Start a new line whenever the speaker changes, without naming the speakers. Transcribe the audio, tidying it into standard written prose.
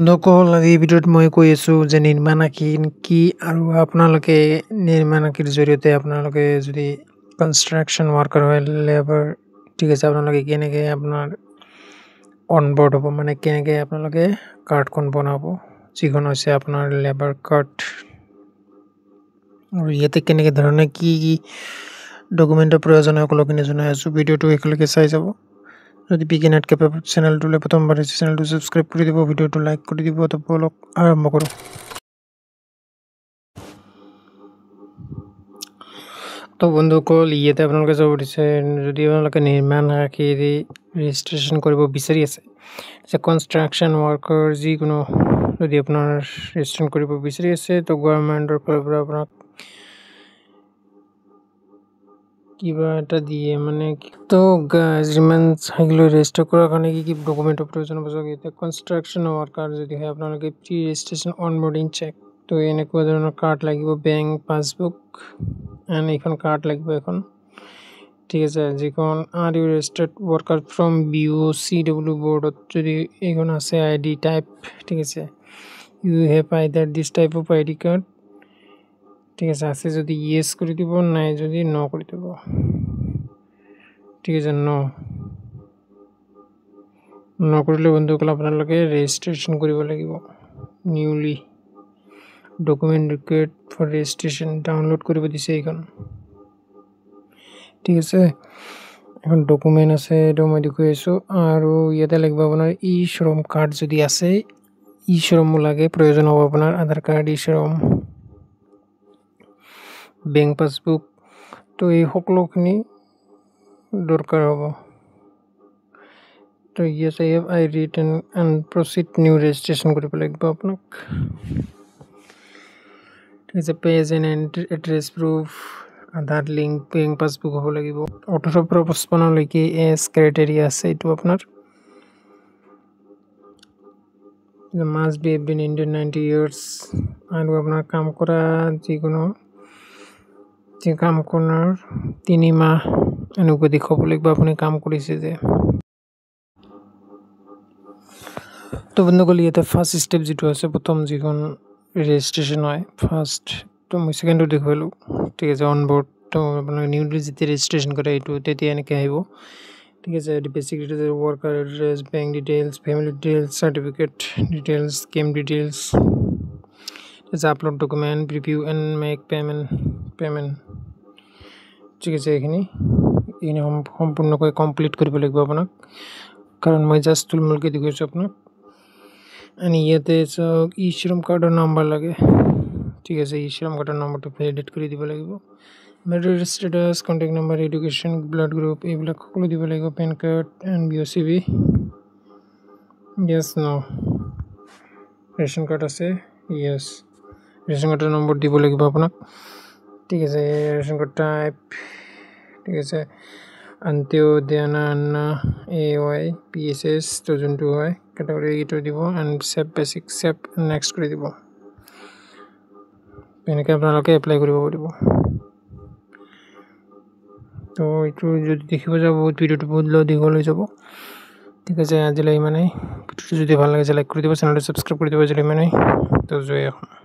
নকল আজি ভিডিঅ'ত মই কৈ আছোঁ যে নিৰ্মাণ আঁকি কি আৰু আপোনালোকে নিৰ্মাণ আঁকিৰ জৰিয়তে আপোনালোকে যদি কনষ্ট্ৰাকশ্যন ৱৰ্কাৰ হয় লেবাৰ ঠিক আছে আপোনালোকে কেনেকৈ আপোনাৰ অনবোৰ্ড হ'ব মানে কেনেকৈ আপোনালোকে কাৰ্ডখন বনাব যিখন হৈছে আপোনাৰ লেবাৰ কাৰ্ড আৰু ইয়াতে কেনেকৈ ধৰণে কি কি ডকুমেণ্টৰ প্ৰয়োজন হয় সকলোখিনি জনাই আছোঁ ভিডিঅ'টো একেলগে চাই যাব যদি বিগিনাৰ কেপ চেনেলটোলৈ প্ৰথমবাৰ হৈছে চেনেলটো ছাবস্ক্ৰাইব কৰি দিব ভিডিঅ'টো লাইক কৰি দিব তো বলক আৰম্ভ কৰোঁ তো বন্ধুসকল ইয়াতে আপোনালোকে যাব দিছে যদি আপোনালোকে নিৰ্মাণ আঁকি ৰেজিষ্ট্ৰেশ্যন কৰিব বিচাৰি আছে যে কনষ্ট্ৰাকশ্যন ৱৰ্কাৰ যিকোনো যদি আপোনাৰ ৰেজিষ্ট্ৰেশ্যন কৰিব বিচাৰি আছে তো গভৰ্ণমেণ্টৰ ফালৰ পৰা আপোনাক কিবা এটা দিয়ে মানে তো যিমান চাইকেল ৰেজিষ্টাৰ কৰাৰ কাৰণে কি ডকুমেণ্টৰ প্ৰয়োজন হ'ব এতিয়া কনষ্ট্ৰাকশ্যন ৱৰ্কাৰ যদি হয় আপোনালোকে প্ৰি ৰেজিষ্ট্ৰেশ্যন অনবোৰ্ডিং চেক তো এনেকুৱা ধৰণৰ কাৰ্ড লাগিব বেংক পাছবুক এণ্ড এইখন কাৰ্ড লাগিব এখন ঠিক আছে যিখন are you registered worker from B O' C W বৰ্ডত যদি এইখন আছে আই ডি টাইপ ঠিক আছে you have either this type of I D card ঠিক আছে যদি ইয়েছ কৰি দিব নাই যদি ন কৰি দিব ঠিক আছে ন কৰিলে বন্ধুসকল আপোনালোকে ৰেজিষ্ট্ৰেশ্যন কৰিব লাগিব newly document required for registration download কৰিব দিছে এইখন ঠিক আছে এখন ডকুমেণ্ট আছে এইটো মই দেখুৱাই আছোঁ আৰু ইয়াতে লাগিব আপোনাৰ ই শ্ৰম কাৰ্ড যদি আছে ই শ্ৰমো লাগে প্ৰয়োজন হ'ব আপোনাৰ আধাৰ কাৰ্ড ই শ্ৰম বেংক পাছবুক তো এই সকলোখিনি দৰকাৰ হ'ব তো yes I have I written and proceed new registration কৰিব লাগিব আপোনাক ঠিক আছে page and address proof Aadhaar link bank passbook হ'ব লাগিব 1855 লৈকে এজ ক্ৰাইটেৰিয়া আছে এইটো আপোনাৰ must B have been Indian 90 years আৰু আপোনাৰ কাম কৰা যিকোনো কাম কৰাৰ 3 মাহ এনেকুৱা দেখুৱাব লাগিব আপুনি কাম কৰিছে যে তো বন্ধুসকল ইয়াতে ফাৰ্ষ্ট ষ্টেপ যিটো আছে প্ৰথম যিখন ৰেজিষ্ট্ৰেশ্যন হয় ফাৰ্ষ্ট তো মই ছেকেণ্ডটো দেখুৱালোঁ ঠিক আছে অনবোৰ্ড তো আপোনালোকে নিউলি যেতিয়া ৰেজিষ্ট্ৰেশ্যন কৰে এইটো তেতিয়া এনেকৈ আহিব ঠিক আছে basic details worker address bank details family details certificate details chemo details upload document review and make payment ঠিক আছে এইখিনি সম্পূৰ্ণকৈ কমপ্লিট কৰিব লাগিব আপোনাক কাৰণ মই জাষ্ট থুলমূলকৈ দেখুৱাইছোঁ আপোনাক এণ্ড ইয়াতে চাওক ই শ্ৰম কাৰ্ডৰ নম্বৰ লাগে ঠিক আছে ই শ্ৰম কাৰ্ডৰ নম্বৰটো ভেলিডেট কৰি দিব লাগিব merit status contact number education blood group এইবিলাক সকলো দিব লাগিব PAN card and B O' C B yes no ration card আছে য়েছ ৰেচন কাৰ্ডৰ নম্বৰ দিব লাগিব আপোনাক ঠিক আছে ৰেচন কাৰ্ড টাইপ ঠিক আছে Antyodaya Anna A Y P S S তো যোনটো হয় কেটেগৰী এইটো দিব and step basic step next কৰি দিব এনেকৈ আপোনালোকে এপ্লাই কৰিব পাৰিব তো এইটো যদি দেখিব যাব ভিডিঅ'টো বহুত দীঘল হৈ যাব ঠিক আছে আজিলৈ ইমানেই ভিডিঅ'টো যদি ভাল লাগিছে লাইক কৰি দিব চেনেলটো ছাবস্ক্ৰাইব কৰি দিব আজিলৈ ইমানেই তো জয় অসম